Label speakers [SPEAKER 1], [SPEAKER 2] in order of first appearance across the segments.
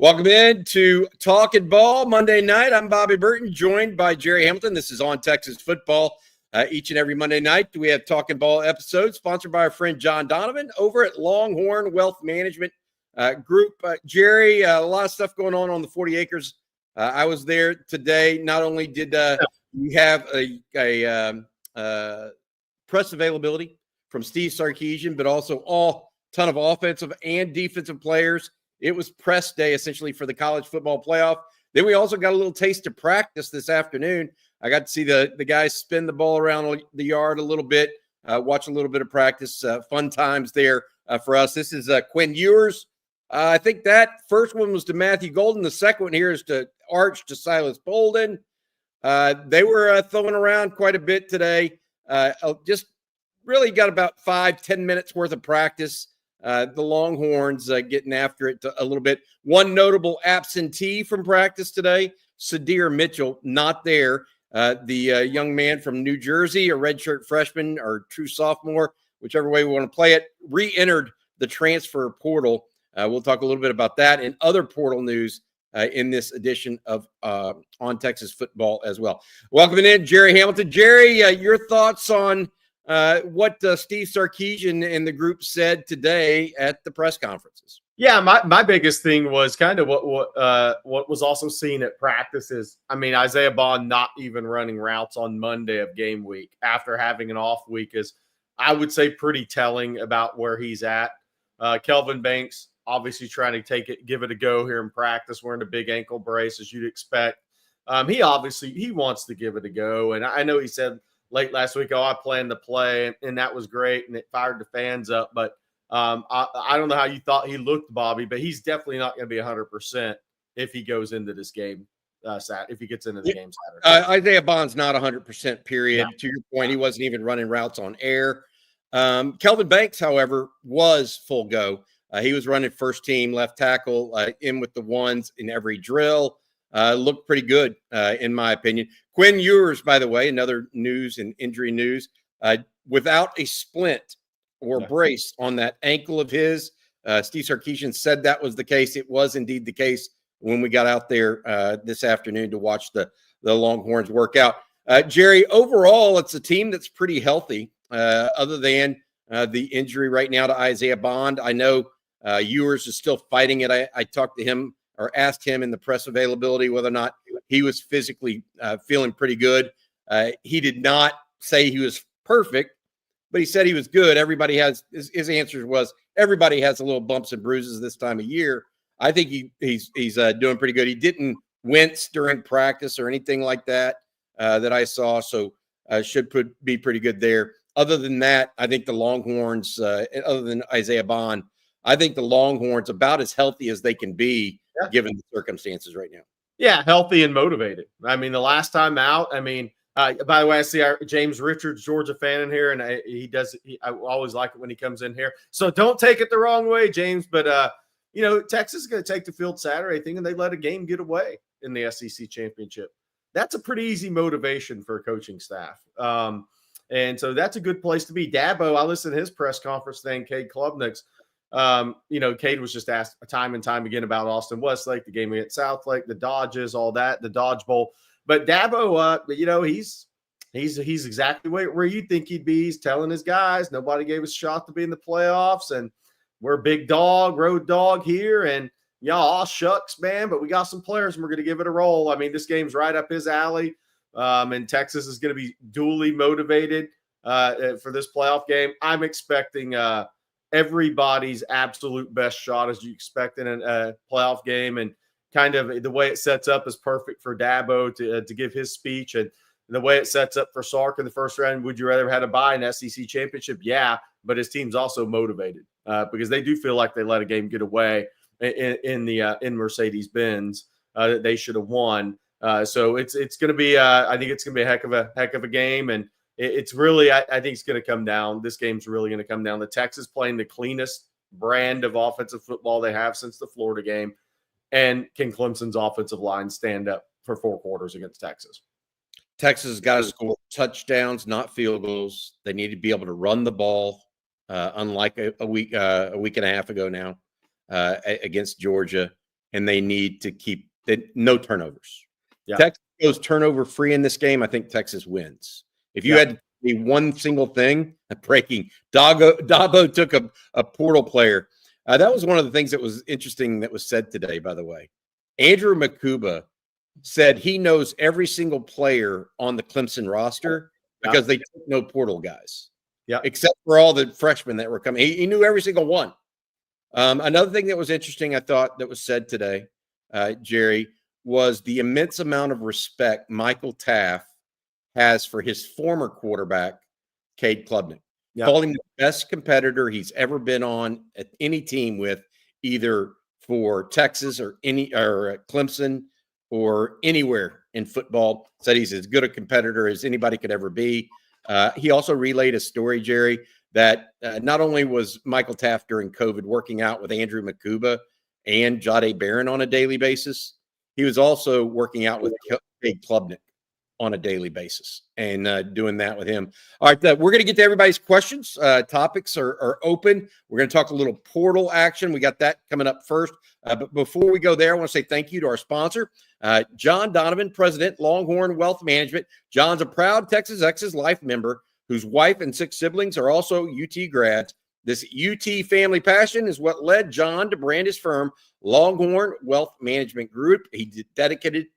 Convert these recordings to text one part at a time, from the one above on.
[SPEAKER 1] Welcome in to Talkin' Ball Monday night. I'm Bobby Burton, joined by Jerry Hamilton. This is On Texas Football. Each and every Monday night, we have Talkin' Ball episodes sponsored by our friend John Donovan over at Longhorn Wealth Management Group. Jerry, a lot of stuff going on the 40 acres. I was there today. Not only did we have a press availability from Steve Sarkisian, but also all ton of offensive and defensive players. It was press day essentially for the college football playoff. Then we also got a little taste of practice this afternoon. I got to see the guys spin the ball around the yard a little bit, watch a little bit of practice. Fun times there for us. This is Quinn Ewers. I think that first one was to Matthew Golden. The second one here is to Arch to Silas Bolden. They were throwing around quite a bit today. Just really got about 5-10 minutes worth of practice. The Longhorns getting after it a little bit. One notable absentee from practice today, Sadir Mitchell, not there. The young man from New Jersey, a redshirt freshman or true sophomore, whichever way we want to play it, re-entered the transfer portal. We'll talk a little bit about that and other portal news in this edition of On Texas Football as well. Welcoming in Jerry Hamilton. Jerry, your thoughts on what Steve Sarkisian and the group said today at the press conferences?
[SPEAKER 2] Yeah, my biggest thing was kind of what was also seen at practices. I mean, Isaiah Bond not even running routes on Monday of game week after having an off week is, I would say, pretty telling about where he's at. Kelvin Banks obviously trying to give it a go here in practice, wearing a big ankle brace as you'd expect. He wants to give it a go, and I know he said late last week, I planned to play, and that was great, and it fired the fans up. But I don't know how you thought he looked, Bobby, but he's definitely not going to be 100% if he goes into this game, if he gets into the game Saturday.
[SPEAKER 1] Isaiah Bond's not 100%, period.
[SPEAKER 2] Yeah.
[SPEAKER 1] To your point, he wasn't even running routes on air. Kelvin Banks, however, was full go. He was running first team left tackle, in with the ones in every drill. Looked pretty good, in my opinion. Quinn Ewers, by the way, another news and injury news, without a splint or brace on that ankle of his. Steve Sarkisian said that was the case. It was indeed the case when we got out there this afternoon to watch the Longhorns work out. Jerry, overall, it's a team that's pretty healthy, other than the injury right now to Isaiah Bond. I know Ewers is still fighting it. I talked to him or asked him in the press availability whether or not he was physically feeling pretty good. He did not say he was perfect, but he said he was good. Everybody has his answer was everybody has a little bumps and bruises this time of year. I think he's doing pretty good. He didn't wince during practice or anything like that that I saw, so should be pretty good there. Other than that, I think the Longhorns, other than Isaiah Bond, I think the Longhorns about as healthy as they can be given the circumstances right now.
[SPEAKER 2] Yeah, healthy and motivated. I mean, the last time out, by the way, I see our James Richards, Georgia fan in here, and I always like it when he comes in here. So don't take it the wrong way, James. But, Texas is going to take the field Saturday, thinking they let a game get away in the SEC championship. That's a pretty easy motivation for a coaching staff. And so that's a good place to be. Dabo, I listened to his press conference thing, Cade Klubnik's. Cade was just asked time and time again about Austin Westlake, the game against Southlake, the Dodges, all that, the Dodge Bowl. But Dabo, he's exactly where you think he'd be. He's telling his guys nobody gave us a shot to be in the playoffs, and we're a big dog, road dog here, and y'all shucks, man. But we got some players, and we're going to give it a roll. I mean, this game's right up his alley, and Texas is going to be duly motivated for this playoff game. I'm expecting everybody's absolute best shot as you expect in a playoff game, and kind of the way it sets up is perfect for Dabo to give his speech, and the way it sets up for Sark in the first round. Would you rather have had a bye in SEC championship? Yeah, but his team's also motivated because they do feel like they let a game get away in Mercedes-Benz that they should have won. So it's going to be I think it's going to be a heck of a game, and it's really, I think it's going to come down. This game's really going to come down to Texas playing the cleanest brand of offensive football they have since the Florida game. And can Clemson's offensive line stand up for 4 quarters against Texas?
[SPEAKER 1] Texas has got to score touchdowns, not field goals. They need to be able to run the ball, unlike a week and a half ago now against Georgia. and they need to keep no turnovers.
[SPEAKER 2] Yeah.
[SPEAKER 1] Texas goes turnover free in this game. I think Texas wins. If you had the one single thing breaking, Dabo took a portal player. That was one of the things that was interesting that was said today, by the way. Andrew Makuba said he knows every single player on the Clemson roster because they took no portal guys.
[SPEAKER 2] Yeah.
[SPEAKER 1] Except for all the freshmen that were coming. He knew every single one. Another thing that was interesting, I thought, that was said today, Jerry, was the immense amount of respect Michael Taft has for his former quarterback, Cade Klubnik.
[SPEAKER 2] Yeah.
[SPEAKER 1] Called him the best competitor he's ever been on at any team with, either for Texas or Clemson or anywhere in football. Said he's as good a competitor as anybody could ever be. He also relayed a story, Jerry, that not only was Michael Taft during COVID working out with Andrew Makuba and Jahdae Barron on a daily basis, he was also working out with Cade Klubnik on a daily basis and doing that with him. All right, we're going to get to everybody's questions. Topics are open. We're going to talk a little portal action. We got that coming up first. But before we go there, I want to say thank you to our sponsor, John Donovan, President, Longhorn Wealth Management. John's a proud Texas Ex's Life member whose wife and 6 siblings are also UT grads. This UT family passion is what led John to brand his firm, Longhorn Wealth Management Group. He dedicated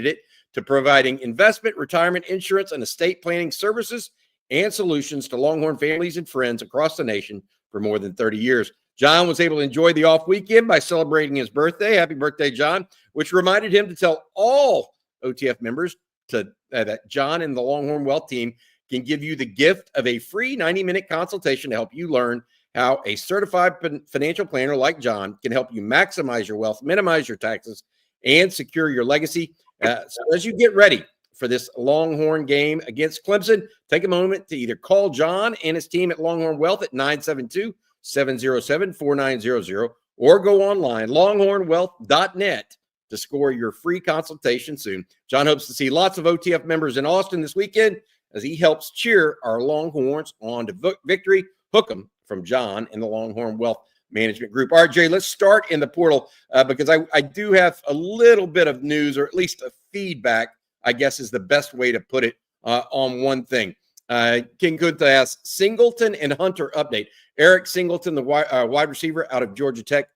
[SPEAKER 1] it to providing investment, retirement, insurance, and estate planning services and solutions to Longhorn families and friends across the nation for more than 30 years. John was able to enjoy the off weekend by celebrating his birthday. Happy birthday, John, which reminded him to tell all OTF members that John and the Longhorn Wealth team can give you the gift of a free 90-minute consultation to help you learn how a certified financial planner like John can help you maximize your wealth, minimize your taxes, and secure your legacy. So as you get ready for this Longhorn game against Clemson, take a moment to either call John and his team at Longhorn Wealth at 972-707-4900 or go online, longhornwealth.net, to score your free consultation soon. John hopes to see lots of OTF members in Austin this weekend as he helps cheer our Longhorns on to victory. Hook them from John and the Longhorn Wealth Management Group. All right, Jay, let's start in the portal because I do have a little bit of news, or at least a feedback, I guess is the best way to put it, on one thing. King Kunta asks, Singleton and Hunter update. Eric Singleton, the wide receiver out of Georgia Tech,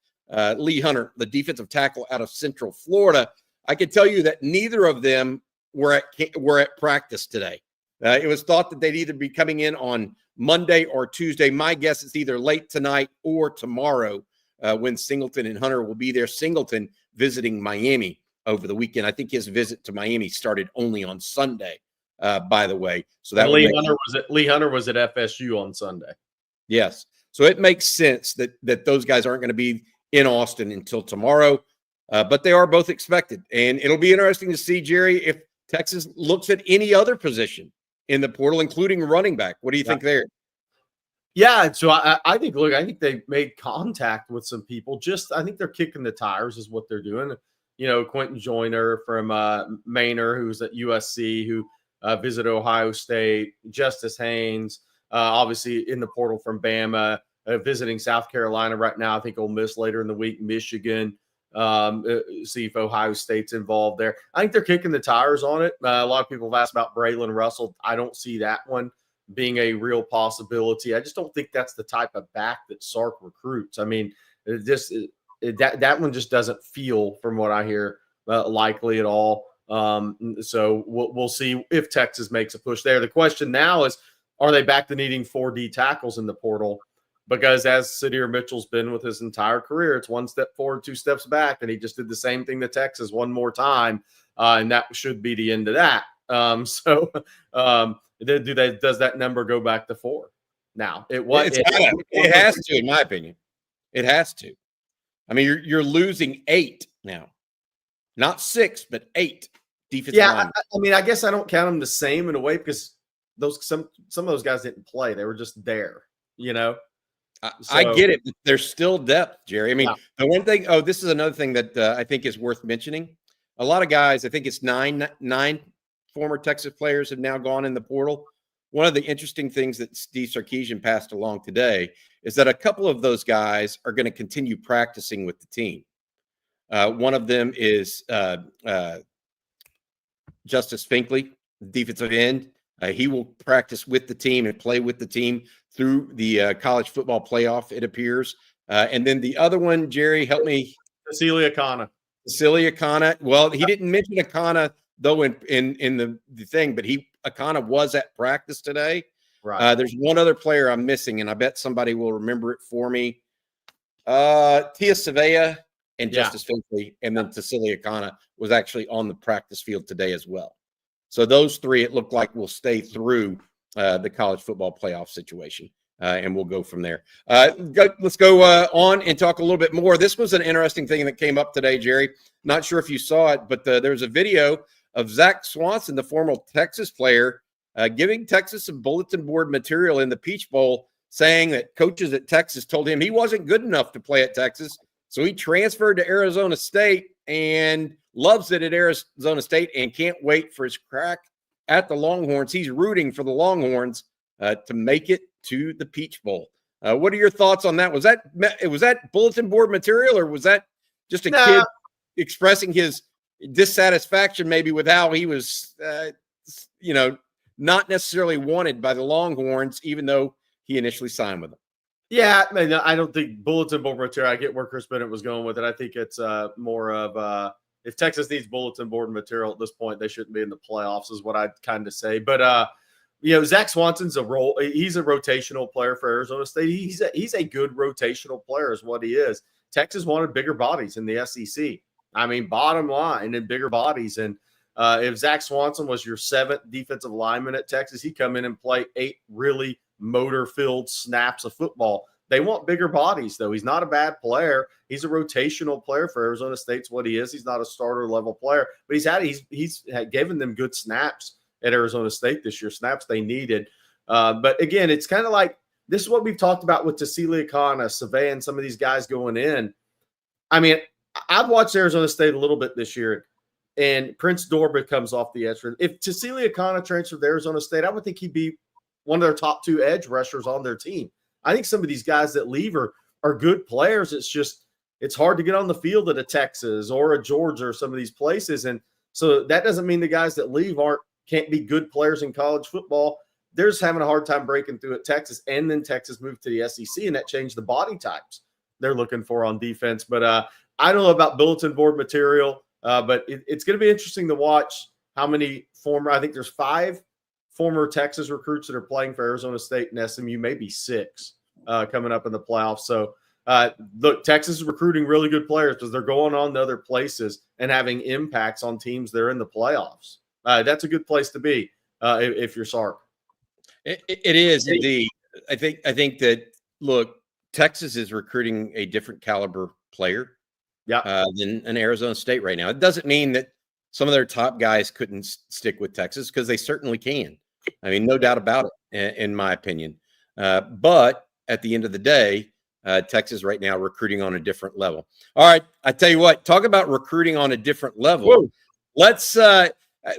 [SPEAKER 1] Lee Hunter, the defensive tackle out of Central Florida. I can tell you that neither of them were at practice today. It was thought that they'd either be coming in on Monday or Tuesday. My guess is either late tonight or tomorrow when Singleton and Hunter will be there. Singleton visiting Miami over the weekend. I think his visit to Miami started only on Sunday, by the way. So that
[SPEAKER 2] Lee Hunter was at FSU on Sunday.
[SPEAKER 1] Yes. So it makes sense that those guys aren't going to be in Austin until tomorrow, but they are both expected. And it'll be interesting to see, Jerry, if Texas looks at any other position in the portal, including running back. What do you think there?
[SPEAKER 2] Yeah, so I think they made contact with some people. I think they're kicking the tires is what they're doing. You know, Quentin Joyner from Maynard, who's at USC, who visited Ohio State, Justice Haynes, obviously in the portal from Bama, visiting South Carolina right now. I think Ole Miss later in the week, Michigan. See if Ohio State's involved there. I think they're kicking the tires on it. A lot of people have asked about Braylon Russell. I don't see that one being a real possibility. I just don't think that's the type of back that Sark recruits. I mean, that one just doesn't feel, from what I hear, likely at all. So we'll see if Texas makes a push there. The question now is, are they back to needing 4D tackles in the portal? Because as Sadir Mitchell's been with his entire career, it's 1 step forward, 2 steps back, and he just did the same thing to Texas one more time, and that should be the end of that. Does that number go back to 4? Now it
[SPEAKER 1] has to, in my opinion. It has to. I mean, you're losing 8 now, not 6, but 8 defensive linemen.
[SPEAKER 2] I mean, I guess I don't count them the same in a way because some of those guys didn't play; they were just there, you know.
[SPEAKER 1] I get it. There's still depth, Jerry. I mean, the one thing, this is another thing that I think is worth mentioning. A lot of guys, I think it's nine former Texas players have now gone in the portal. One of the interesting things that Steve Sarkisian passed along today is that a couple of those guys are going to continue practicing with the team. One of them is Justice Finkley, defensive end. He will practice with the team and play with the team through the college football playoff, it appears. And then the other one, Jerry, help me.
[SPEAKER 2] Cecilia Kana.
[SPEAKER 1] Well, he didn't mention Akana though in the thing, but Akana was at practice today.
[SPEAKER 2] Right.
[SPEAKER 1] There's one other player I'm missing, and I bet somebody will remember it for me. Tia Savea and Justice Finkley, and then Cecilia Kana was actually on the practice field today as well. So those three, it looked like, will stay through the college football playoff situation, and we'll go from there. Let's go on and talk a little bit more. This was an interesting thing that came up today, Jerry. Not sure if you saw it, but there's a video of Zach Swanson, the former Texas player, giving Texas some bulletin board material in the Peach Bowl, saying that coaches at Texas told him he wasn't good enough to play at Texas. So he transferred to Arizona State and loves it at Arizona State and can't wait for his crack at the Longhorns. He's rooting for the Longhorns to make it to the Peach Bowl. What are your thoughts on that? Was that bulletin board material, or was that just a kid expressing his dissatisfaction maybe with how he was, not necessarily wanted by the Longhorns, even though he initially signed with them?
[SPEAKER 2] Yeah, I don't think bulletin board material. I get where Chris Bennett was going with it. I think it's more of if Texas needs bulletin board material at this point, they shouldn't be in the playoffs, is what I'd kind of say. But Zach Swanson's he's a rotational player for Arizona State. He's a good rotational player, is what he is. Texas wanted bigger bodies in the SEC. I mean, bottom line, and bigger bodies. And if Zach Swanson was your 7th defensive lineman at Texas, he'd come in and play 8 really motor-filled snaps of football. They want bigger bodies, though. He's not a bad player. He's a rotational player for Arizona State's what he is. He's not a starter-level player, but he's given them good snaps at Arizona State this year, snaps they needed. But, again, it's kind of like this is what we've talked about with Cecilia Kana, Savea, and some of these guys going in. I mean, I've watched Arizona State a little bit this year, and Prince Dorbah comes off the edge. If Cecilia Kana transferred to Arizona State, I would think he'd be one of their top 2 edge rushers on their team. I think some of these guys that leave are good players. It's hard to get on the field at a Texas or a Georgia or some of these places. And so that doesn't mean the guys that leave can't be good players in college football. They're just having a hard time breaking through at Texas. And then Texas moved to the SEC, and that changed the body types they're looking for on defense. But I don't know about bulletin board material, but it's going to be interesting to watch how many I think there's 5 former Texas recruits that are playing for Arizona State and SMU, maybe 6 coming up in the playoffs. So, look, Texas is recruiting really good players because they're going on to other places and having impacts on teams that are in the playoffs. That's a good place to be if you're Sark.
[SPEAKER 1] It is indeed. I think that, look, Texas is recruiting a different caliber player than an Arizona State right now. It doesn't mean that some of their top guys couldn't stick with Texas, because they certainly can. I mean, no doubt about it, in my opinion. But at the end of the day, Texas right now recruiting on a different level. All right, I tell you what, talk about recruiting on a different level. Whoa.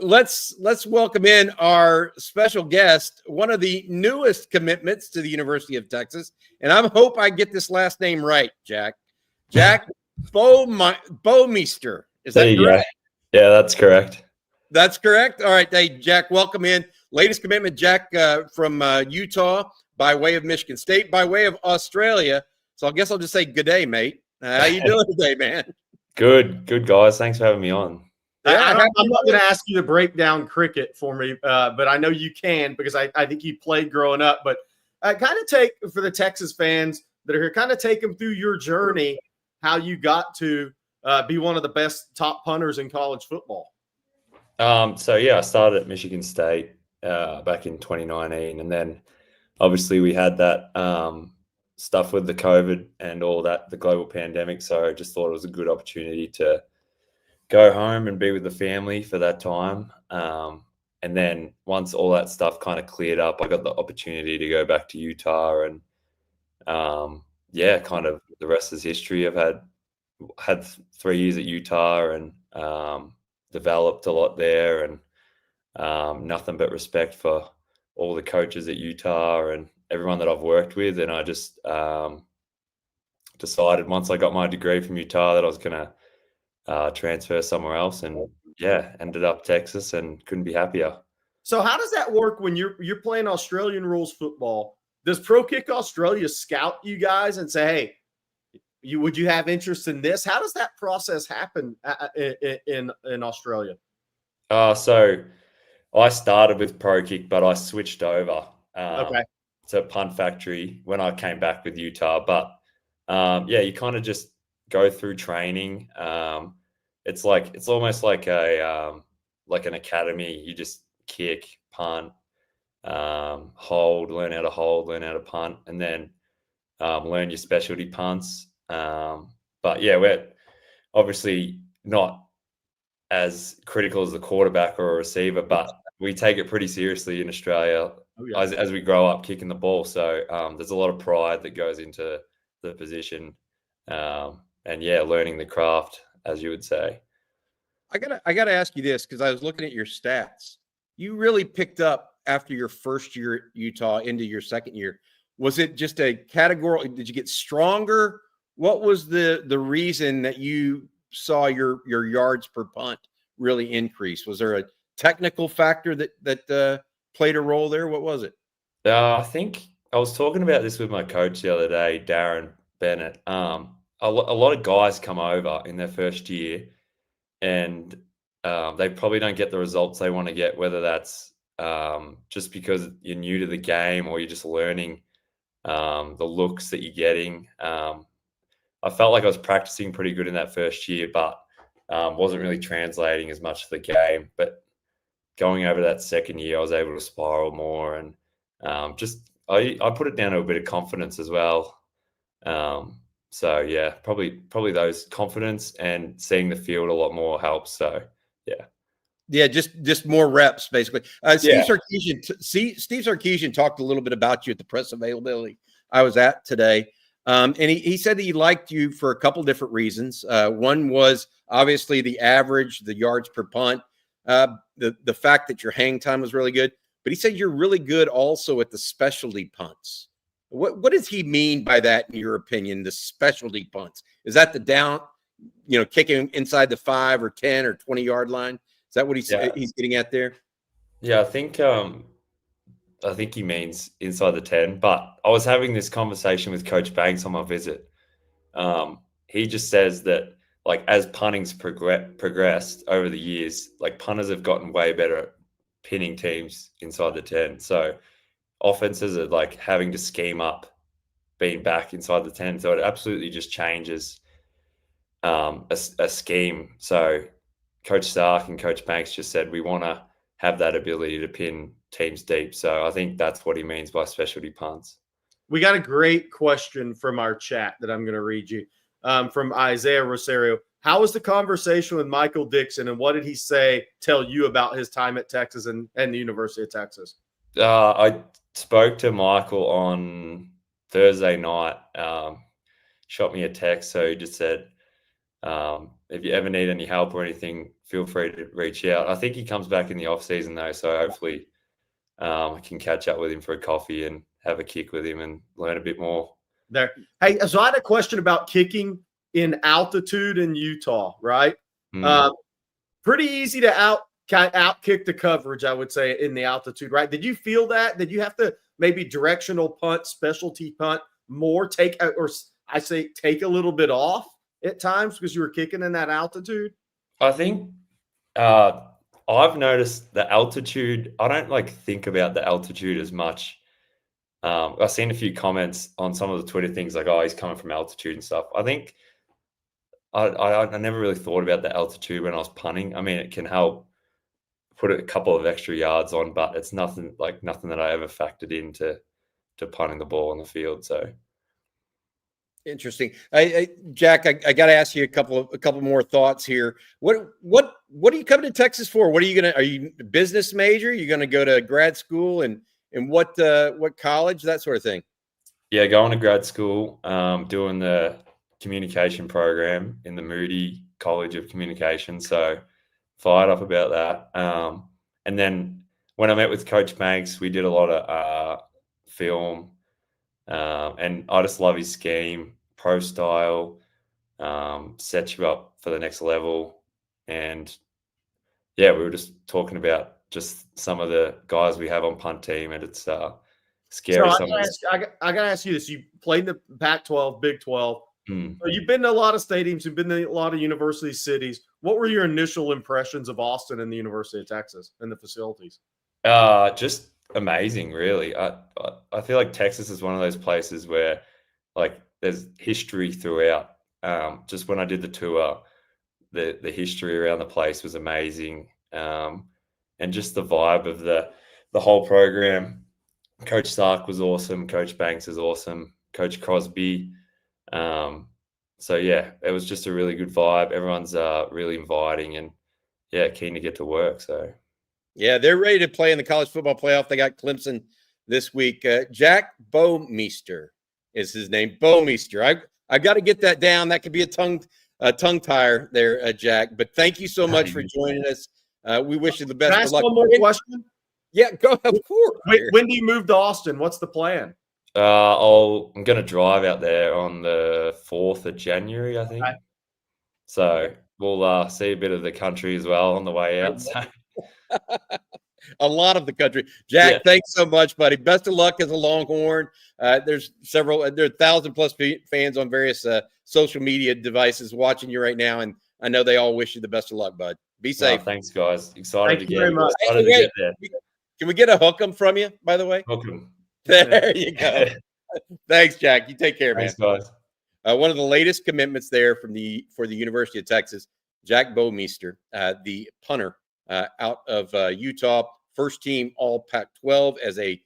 [SPEAKER 1] Let's welcome in our special guest, one of the newest commitments to the University of Texas, and I hope I get this last name right, Jack Bouwmeester. Is that correct?
[SPEAKER 3] Yeah, that's correct.
[SPEAKER 1] That's correct. All right, hey, Jack, welcome in. Latest commitment, Jack, from Utah by way of Michigan State, by way of Australia. So I guess I'll just say good day, mate. How you doing today, man?
[SPEAKER 3] Good, guys. Thanks for having me on.
[SPEAKER 2] I'm not going to ask you to break down cricket for me, but I know you can, because I think you played growing up. But kind of take, for the Texas fans that are here, kind of take them through your journey, how you got to be one of the best top punters in college football.
[SPEAKER 3] I started at Michigan State back in 2019, and then obviously we had that stuff with the COVID and all that, the global pandemic. So I just thought it was a good opportunity to go home and be with the family for that time. And then once all that stuff kind of cleared up, I got the opportunity to go back to Utah, and kind of the rest is history. I've had 3 years at Utah and developed a lot there, and nothing but respect for all the coaches at Utah and everyone that I've worked with. And I just decided once I got my degree from Utah that I was going to transfer somewhere else, and yeah, ended up Texas and couldn't be happier.
[SPEAKER 2] So how does that work when you're playing Australian rules football? Does Pro Kick Australia scout you guys and say, hey, would you have interest in this? How does that process happen in Australia?
[SPEAKER 3] So I started with Pro Kick, but I switched over to Punt Factory when I came back with Utah. But yeah, you kind of just go through training. It's almost like an academy. You just kick, punt, hold, learn how to hold, learn how to punt, and then learn your specialty punts. But yeah, we're obviously not as critical as a quarterback or a receiver, but we take it pretty seriously in Australia as we grow up kicking the ball. So there's a lot of pride that goes into the position, and yeah, learning the craft, as you would say.
[SPEAKER 1] I gotta ask you this, because I was looking at your stats. You really picked up after your first year at Utah into your second year. Was it just a category? Did you get stronger? What was the reason that you saw your yards per punt really increase? Was there a technical factor that played a role there? What was it?
[SPEAKER 3] I think I was talking about this with my coach the other day, Darren Bennett. A lot of guys come over in their first year, and they probably don't get the results they want to get, whether that's just because you're new to the game or you're just learning the looks that you're getting. I felt like I was practicing pretty good in that first year, but wasn't really translating as much to the game. But going over that second year, I was able to spiral more, and I put it down to a bit of confidence as well. So yeah, probably those confidence and seeing the field a lot more helps. So yeah,
[SPEAKER 1] just more reps basically. Steve Sarkisian talked a little bit about you at the press availability I was at today. And he said that he liked you for a couple different reasons. One was obviously the average, the yards per punt, the fact that your hang time was really good. But he said you're really good also at the specialty punts. What does he mean by that, in your opinion, the specialty punts? Is that the down, kicking inside the 5 or 10 or 20-yard line? Is that what he's getting at there?
[SPEAKER 3] Yeah, I think he means inside the 10, but I was having this conversation with Coach Banks on my visit. He just says that, like, as punting's progressed over the years, like, punters have gotten way better at pinning teams inside the 10. So offenses are like having to scheme up being back inside the 10. So it absolutely just changes a scheme. So Coach Stark and Coach Banks just said we want to have that ability to pin teams deep. So I think that's what he means by specialty punts.
[SPEAKER 2] We got a great question from our chat that I'm going to read you from Isaiah Rosario. How was the conversation with Michael Dixon, and what did he tell you about his time at Texas and the University of Texas?
[SPEAKER 3] I spoke to Michael on Thursday night, shot me a text. So he just said, if you ever need any help or anything, feel free to reach out. I think he comes back in the off season though. So hopefully I can catch up with him for a coffee and have a kick with him and learn a bit more.
[SPEAKER 2] There. Hey, so I had a question about kicking in altitude in Utah, right? Pretty easy to out kick the coverage, I would say, in the altitude, right? Did you feel that? Did you have to maybe directional punt, specialty punt more, take a little bit off at times because you were kicking in that altitude?
[SPEAKER 3] I think I've noticed the altitude. I don't think about the altitude as much. I've seen a few comments on some of the Twitter things like, oh, he's coming from altitude and stuff. I think I never really thought about the altitude when I was punting. I mean, it can help put a couple of extra yards on, but it's nothing that I ever factored into punting the ball on the field. So
[SPEAKER 1] interesting. Jack, I got to ask you a couple more thoughts here. What are you coming to Texas for? Are you a business major? You're going to go to grad school and what college, that sort of thing?
[SPEAKER 3] Yeah, going to grad school, doing the communication program in the Moody College of Communication. So fired up about that. And then when I met with Coach Banks, we did a lot of film, and I just love his scheme, pro style, set you up for the next level. And yeah, we were just talking about just some of the guys we have on punt team, and it's scary.
[SPEAKER 2] So I gotta ask you this: you played in the Pac-12, Big 12.
[SPEAKER 3] Mm.
[SPEAKER 2] So you've been to a lot of stadiums, you've been to a lot of university cities. What were your initial impressions of Austin and the University of Texas and the facilities?
[SPEAKER 3] Just amazing, really. I feel like Texas is one of those places where, like, there's history throughout. Just when I did the tour, the history around the place was amazing, and just the vibe of the whole program. Coach Sark was awesome. Coach Banks is awesome. Coach Crosby. So yeah, it was just a really good vibe. Everyone's really inviting and yeah, keen to get to work. So
[SPEAKER 1] yeah, they're ready to play in the college football playoff. They got Clemson this week. Jack Bouw is his name. Bouw. I got to get that down. That could be a tongue tire there, Jack. But thank you so much for joining us. We wish you the best of luck.
[SPEAKER 2] One more question?
[SPEAKER 1] Yeah, go. Of course.
[SPEAKER 2] When do you move to Austin? What's the plan?
[SPEAKER 3] I'm going to drive out there on the 4th of January, I think. Okay. So we'll see a bit of the country as well on the way out. So.
[SPEAKER 1] A lot of the country. Jack, thanks so much, buddy. Best of luck as a Longhorn. There are 1,000+ fans on various social media devices watching you right now, and I know they all wish you the best of luck, bud. Be safe.
[SPEAKER 3] Thanks, guys. Excited to get
[SPEAKER 1] there. Can we get a hook 'em from you, by the way?
[SPEAKER 3] Hook 'em.
[SPEAKER 1] There you go. Thanks, Jack. You take care, man.
[SPEAKER 3] Thanks, guys.
[SPEAKER 1] One of the latest commitments there for the University of Texas, Jack Bouw, the punter out of Utah, first team All Pac-12 as a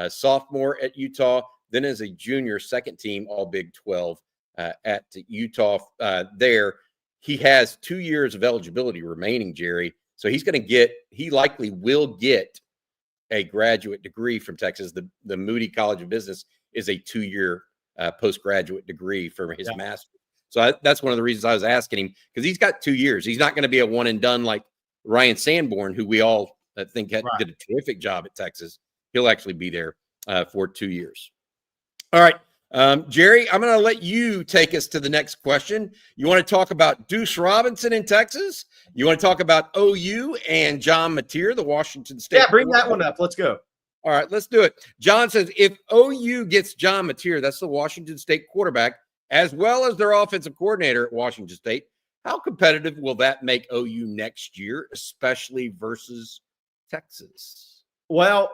[SPEAKER 1] sophomore at Utah, then as a junior, second team All Big 12 at Utah. There, he has 2 years of eligibility remaining, Jerry. So he likely will get a graduate degree from Texas. The Moody College of Business is a 2-year postgraduate degree for his master's. So that's one of the reasons I was asking him, because he's got 2 years. He's not going to be a one and done like Ryan Sanborn, who we all think did a terrific job at Texas. He'll actually be there for 2 years. All right. Jerry, I'm going to let you take us to the next question. You want to talk about Deuce Robinson in Texas? You want to talk about OU and John Mateer, the Washington State?
[SPEAKER 2] Yeah, bring that one up. Let's go.
[SPEAKER 1] All right, let's do it. John says, if OU gets John Mateer, that's the Washington State quarterback, as well as their offensive coordinator at Washington State, how competitive will that make OU next year, especially versus Texas?
[SPEAKER 2] Well,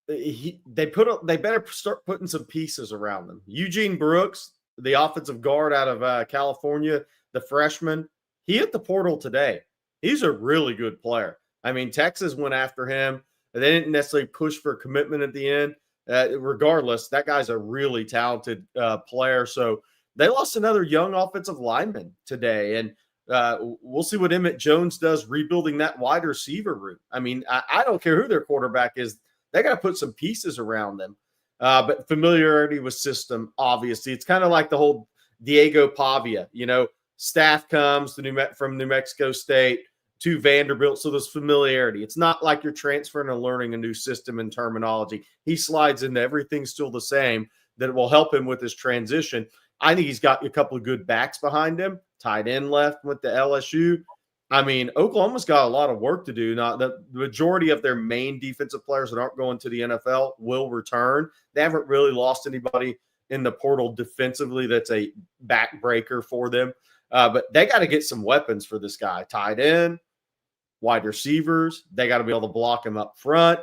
[SPEAKER 2] they better start putting some pieces around them. Eugene Brooks, the offensive guard out of California, the freshman, he hit the portal today. He's a really good player. I mean, Texas went after him. They didn't necessarily push for commitment at the end. Regardless, that guy's a really talented player. So they lost another young offensive lineman today. And we'll see what Emmett Jones does rebuilding that wide receiver room. I mean, I don't care who their quarterback is. They got to put some pieces around them. But familiarity with system, obviously. It's kind of like the whole Diego Pavia. Staff comes from New Mexico State to Vanderbilt, so there's familiarity. It's not like you're transferring and learning a new system and terminology. He slides into everything still the same that will help him with his transition. I think he's got a couple of good backs behind him. Tight end left with the LSU. I mean, Oklahoma's got a lot of work to do. Now, the majority of their main defensive players that aren't going to the NFL will return. They haven't really lost anybody in the portal defensively that's a backbreaker for them. But they got to get some weapons for this guy. Tight end, wide receivers. They got to be able to block him up front,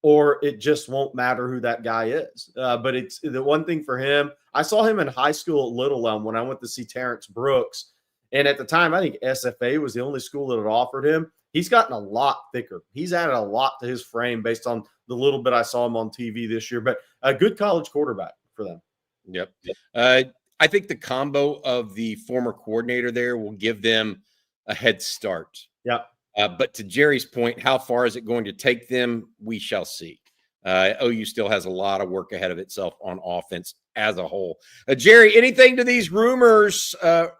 [SPEAKER 2] or it just won't matter who that guy is. But it's the one thing for him. I saw him in high school at Little Elm when I went to see Terrence Brooks. And at the time, I think SFA was the only school that had offered him. He's gotten a lot thicker. He's added a lot to his frame based on the little bit I saw him on TV this year. But a good college quarterback for them.
[SPEAKER 1] Yep. I think the combo of the former coordinator there will give them a head start.
[SPEAKER 2] Yeah.
[SPEAKER 1] But to Jerry's point, how far is it going to take them? We shall see. OU still has a lot of work ahead of itself on offense as a whole. Jerry, anything to these rumors of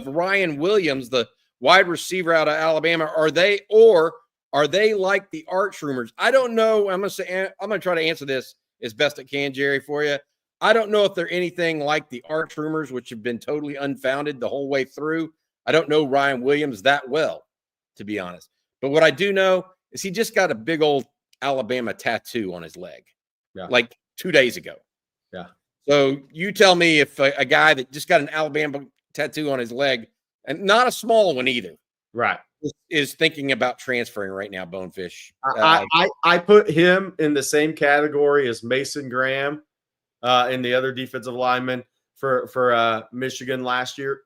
[SPEAKER 1] Ryan Williams, the wide receiver out of Alabama? Are they like the Arch rumors? I don't know. I'm going to try to answer this as best I can, Jerry, for you. I don't know if they're anything like the Arch rumors, which have been totally unfounded the whole way through. I don't know Ryan Williams that well, to be honest. But what I do know is he just got a big old Alabama tattoo on his leg, like 2 days ago.
[SPEAKER 2] Yeah.
[SPEAKER 1] So you tell me if a guy that just got an Alabama tattoo on his leg, and not a small one either,
[SPEAKER 2] right,
[SPEAKER 1] is thinking about transferring right now, Bonefish.
[SPEAKER 2] I put him in the same category as Mason Graham and the other defensive lineman for Michigan last year.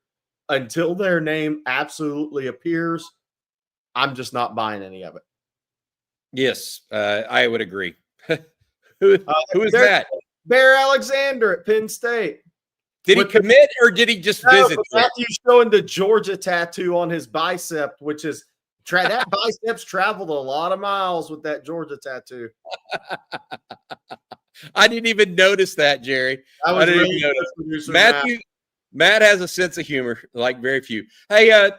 [SPEAKER 2] Until their name absolutely appears, I'm just not buying any of it.
[SPEAKER 1] Yes, I would agree. Who is that?
[SPEAKER 2] Bear Alexander at Penn State.
[SPEAKER 1] Did he commit or did he just visit?
[SPEAKER 2] Matthew's showing the Georgia tattoo on his bicep, which is that biceps traveled a lot of miles with that Georgia tattoo.
[SPEAKER 1] I didn't even notice that, Jerry.
[SPEAKER 2] I didn't even notice.
[SPEAKER 1] Matt has a sense of humor, like very few. Hey,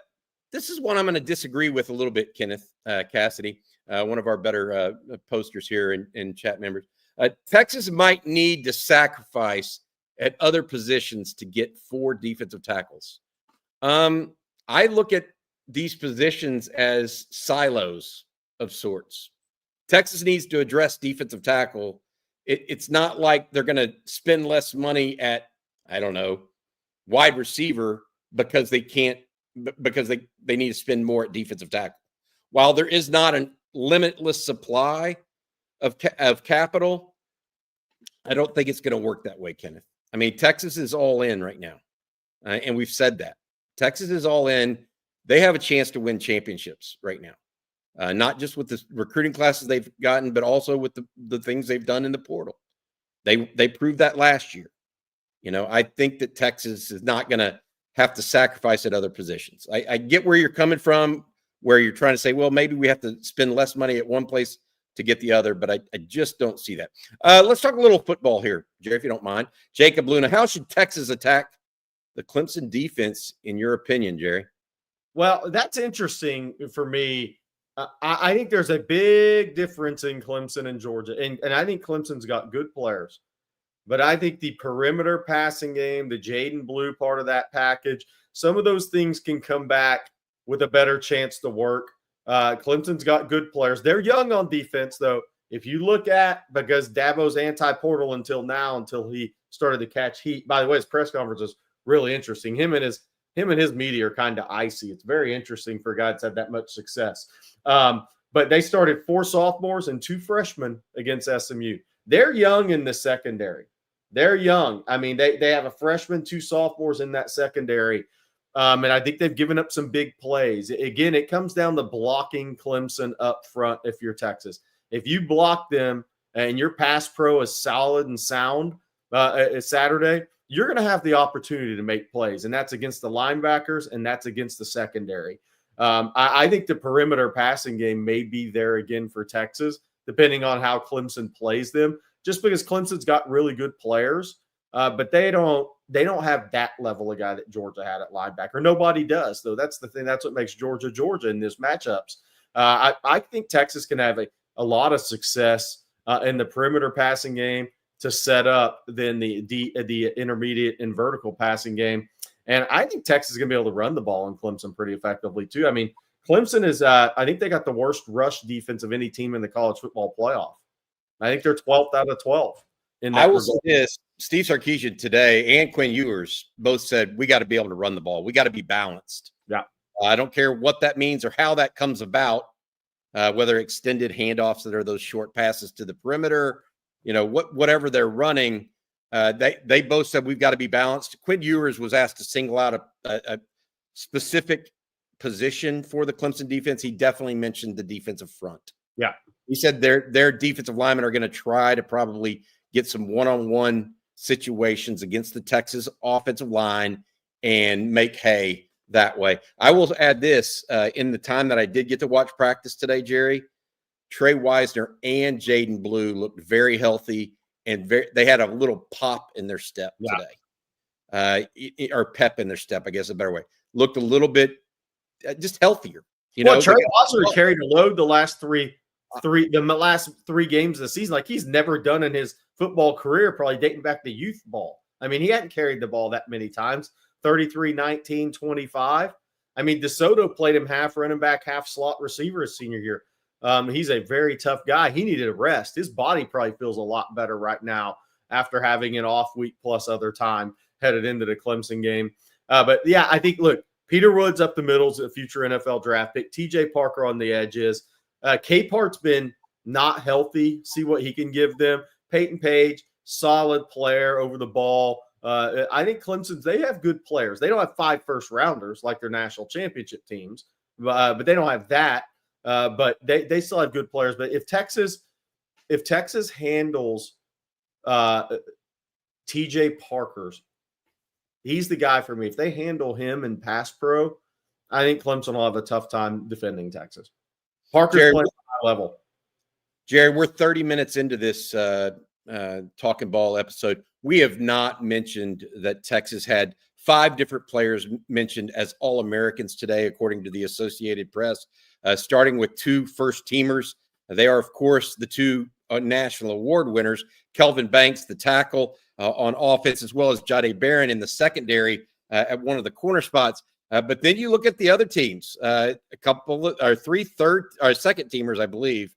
[SPEAKER 1] this is one I'm going to disagree with a little bit, Kenneth Cassidy, one of our better posters here and chat members. Texas might need to sacrifice at other positions to get 4 defensive tackles. I look at these positions as silos of sorts. Texas needs to address defensive tackle. It's not like they're going to spend less money at, I don't know, wide receiver because they can't, because they need to spend more at defensive tackle. While there is not a limitless supply of capital, I don't think it's going to work that way, Kenneth. I mean, Texas is all in right now. And we've said that. Texas is all in. They have a chance to win championships right now. Not just with the recruiting classes they've gotten, but also with the things they've done in the portal. They proved that last year. You know, I think that Texas is not going to have to sacrifice at other positions. I get where you're coming from, where you're trying to say, well, maybe we have to spend less money at one place to get the other, but I just don't see that. Let's talk a little football here, Jerry, if you don't mind. Jacob Luna, how should Texas attack the Clemson defense, in your opinion, Jerry?
[SPEAKER 2] Well, that's interesting for me. I think there's a big difference in Clemson and Georgia, and I think Clemson's got good players. But I think the perimeter passing game, the Jaden Blue part of that package, some of those things can come back with a better chance to work. Clemson's got good players. They're young on defense, though. If you look at, because Dabo's anti-portal until he started to catch heat. By the way, his press conference is really interesting. Him and his media are kind of icy. It's very interesting for a guy that's had that much success. But they started 4 sophomores and 2 freshmen against SMU. They're young in the secondary. They're young. I mean, they have a freshman, 2 sophomores in that secondary. And I think they've given up some big plays. Again, it comes down to blocking Clemson up front if you're Texas. If you block them and your pass pro is solid and sound Saturday, you're going to have the opportunity to make plays. And that's against the linebackers and that's against the secondary. I think the perimeter passing game may be there again for Texas, depending on how Clemson plays them, just because Clemson's got really good players, but they don't have that level of guy that Georgia had at linebacker. Nobody does, though. That's the thing. That's what makes Georgia in this matchups. I think Texas can have a lot of success in the perimeter passing game to set up then the intermediate and vertical passing game. And I think Texas is going to be able to run the ball in Clemson pretty effectively, too. I mean, Clemson is, I think they got the worst rush defense of any team in the college football playoff. I think they're 12th out of 12.
[SPEAKER 1] I will say this. Steve Sarkisian today and Quinn Ewers both said, we got to be able to run the ball. We got to be balanced.
[SPEAKER 2] Yeah.
[SPEAKER 1] I don't care what that means or how that comes about, whether extended handoffs that are those short passes to the perimeter, whatever they're running. They both said we've got to be balanced. Quinn Ewers was asked to single out a specific position for the Clemson defense. He definitely mentioned the defensive front.
[SPEAKER 2] Yeah.
[SPEAKER 1] He said their defensive linemen are going to try to probably get some one-on-one situations against the Texas offensive line and make hay that way. I will add this, in the time that I did get to watch practice today, Jerry, Trey Wisner and Jaden Blue looked very healthy and they had a little pop in their step today. Or pep in their step, I guess a better way. Looked a little bit just healthier.
[SPEAKER 2] Trey Wisner carried a load the last 3 the last 3 games of the season like he's never done in his football career, probably dating back to youth ball. I mean, he hadn't carried the ball that many times. 33, 19, 25. I mean, DeSoto played him half running back, half slot receiver his senior year. He's a very tough guy. He needed a rest. His body probably feels a lot better right now after having an off week plus other time headed into the Clemson game. But yeah, I think, look, Peter Woods up the middle is a future NFL draft pick. TJ Parker on the edges. K-Part's been not healthy. See what he can give them. Peyton Page, solid player over the ball. I think Clemson, they have good players. They don't have 5 first-rounders like their national championship teams, but they don't have that. But they still have good players. But if Texas handles TJ Parker's, he's the guy for me. If they handle him in pass pro, I think Clemson will have a tough time defending Texas. Parker's playing at a high level.
[SPEAKER 1] Jerry, we're 30 minutes into this Talking Ball episode. We have not mentioned that Texas had 5 different players mentioned as All-Americans today, according to the Associated Press, starting with 2 first-teamers. They are, of course, the 2 national award winners, Kelvin Banks, the tackle on offense, as well as Jahdae Barron in the secondary at one of the corner spots. But then you look at the other teams, a couple or 3 second teamers, I believe.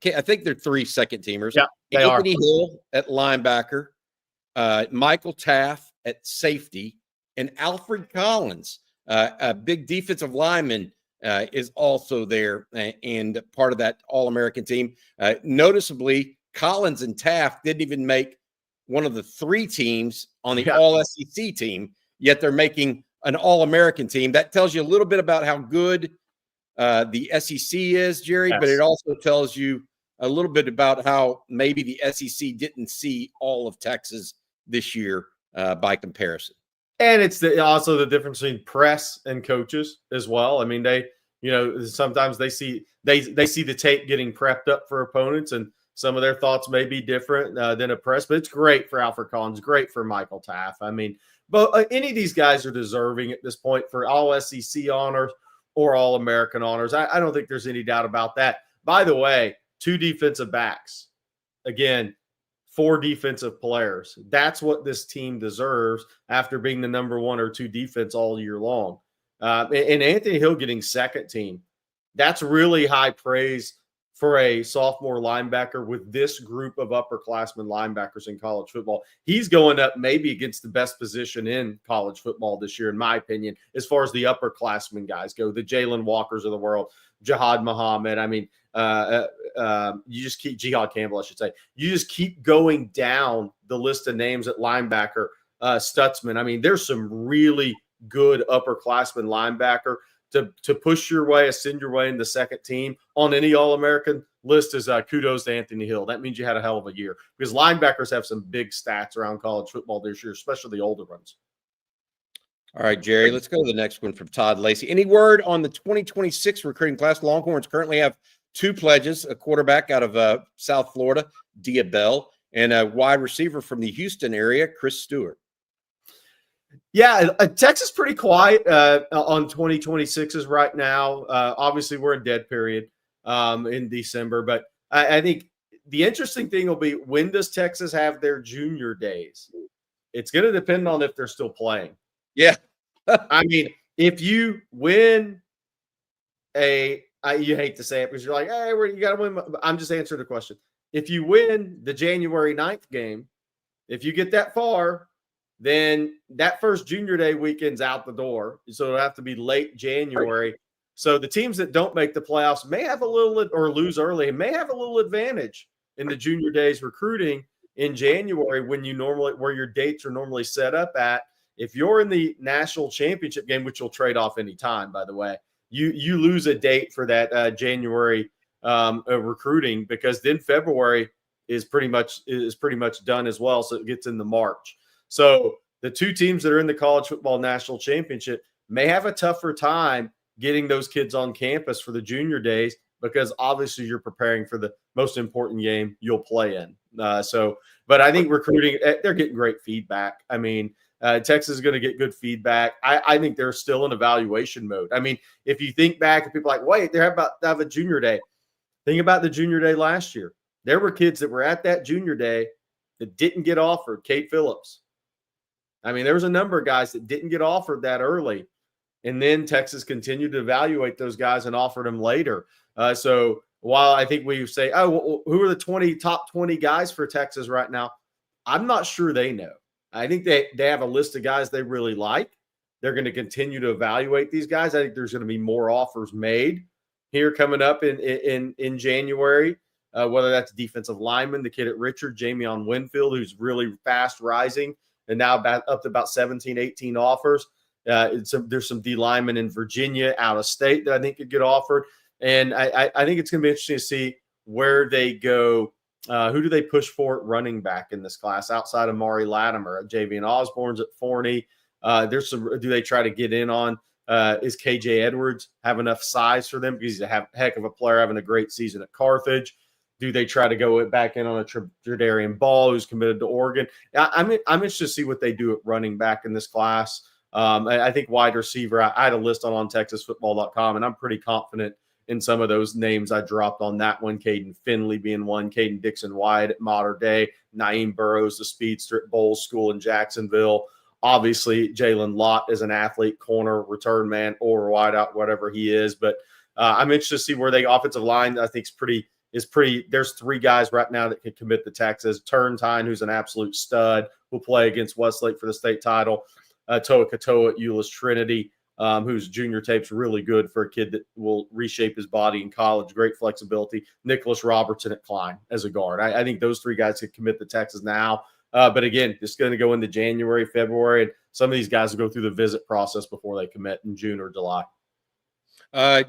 [SPEAKER 1] I think they're 3 second teamers.
[SPEAKER 2] Yeah, they
[SPEAKER 1] Anthony
[SPEAKER 2] are.
[SPEAKER 1] Hill at linebacker, Michael Taft at safety, and Alfred Collins, a big defensive lineman, is also there and part of that All-American team. Noticeably, Collins and Taft didn't even make one of the 3 teams on the All-SEC team, yet they're making an All-American team. That tells you a little bit about how good the SEC is, Jerry,
[SPEAKER 2] Yes.
[SPEAKER 1] but it also tells you a little bit about how maybe the SEC didn't see all of Texas this year by comparison.
[SPEAKER 2] And it's also the difference between press and coaches as well. I mean, sometimes they see the tape getting prepped up for opponents, and some of their thoughts may be different than a press. But it's great for Alfred Collins, great for Michael Taft. I mean, but any of these guys are deserving at this point for all SEC honors or all American honors. I don't think there's any doubt about that. By the way, 2 defensive backs, again, 4 defensive players. That's what this team deserves after being the number 1 or 2 defense all year long. And Anthony Hill getting second team, that's really high praise for a sophomore linebacker with this group of upperclassmen linebackers in college football. He's going up maybe against the best position in college football this year, in my opinion, as far as the upperclassmen guys go, the Jalen Walkers of the world, Jihad Muhammad. I mean, you just keep Jihad Campbell, I should say. You just keep going down the list of names at linebacker. Stutzman. I mean, there's some really good upperclassmen linebacker to push your way, ascend your way in the second team on any All-American list is kudos to Anthony Hill. That means you had a hell of a year because linebackers have some big stats around college football this year, especially the older ones.
[SPEAKER 1] All right, Jerry, let's go to the next one from Todd Lacey. Any word on the 2026 recruiting class? Longhorns currently have 2 pledges, a quarterback out of South Florida, Dia Bell, and a wide receiver from the Houston area, Chris Stewart.
[SPEAKER 2] Yeah, Texas pretty quiet on 2026s right now. Obviously, we're in dead period in December, but I think the interesting thing will be, when does Texas have their junior days? It's going to depend on if they're still playing.
[SPEAKER 1] Yeah.
[SPEAKER 2] I mean, if you win you hate to say it because you're like, hey, you got to win. I'm just answering the question. If you win the January 9th game, if you get that far, then that first junior day weekend's out the door. So it'll have to be late January. So the teams that don't make the playoffs may have a little, or lose early, and may have a little advantage in the junior days recruiting in January where your dates are normally set up at. If you're in the national championship game, which you'll trade off any time, by the way, you lose a date for that January recruiting, because then February is pretty much done as well. So it gets into March. So the 2 teams that are in the college football national championship may have a tougher time getting those kids on campus for the junior days, because obviously you're preparing for the most important game you'll play in. But I think recruiting, they're getting great feedback. I mean, Texas is going to get good feedback. I think they're still in evaluation mode. I mean, if you think back, and people are like, wait, they're about to have a junior day. Think about the junior day last year. There were kids that were at that junior day that didn't get offered. Kate Phillips. I mean, there was a number of guys that didn't get offered that early. And then Texas continued to evaluate those guys and offered them later. So while I think we say, oh, well, who are the top 20 guys for Texas right now? I'm not sure they know. I think they have a list of guys they really like. They're going to continue to evaluate these guys. I think there's going to be more offers made here coming up in January, whether that's defensive lineman, the kid at Richard, Jamion Winfield, who's really fast rising, and now up to about 17, 18 offers. There's some D linemen in Virginia out of state that I think could get offered. And I think it's going to be interesting to see where they go. Who do they push for at running back in this class outside of Maury Latimer? Javian Osborne's at Forney. Do they try to get in on is KJ Edwards have enough size for them because he's a heck of a player, having a great season at Carthage? Do they try to go back in on a Tredarian Ball who's committed to Oregon? I'm interested to see what they do at running back in this class. I think wide receiver, I had a list on ontexasfootball.com, and I'm pretty confident in some of those names I dropped on that one. Caden Finley being one, Caden Dixon-Wyatt at Mater Dei, Naeem Burrows, the speedster at Bowles School in Jacksonville. Obviously, Jalen Lott is an athlete, corner, return man, or wideout, whatever he is. But I'm interested to see where they offensive line, I think, is pretty. There's 3 guys right now that can commit to Texas. Turntine, who's an absolute stud, will play against Westlake for the state title. Toa Katoa at Euless Trinity, whose junior tape's really good for a kid that will reshape his body in college. Great flexibility. Nicholas Robertson at Klein as a guard. I think those 3 guys could commit to Texas now. But again, it's going to go into January, February, and some of these guys will go through the visit process before they commit in June or July.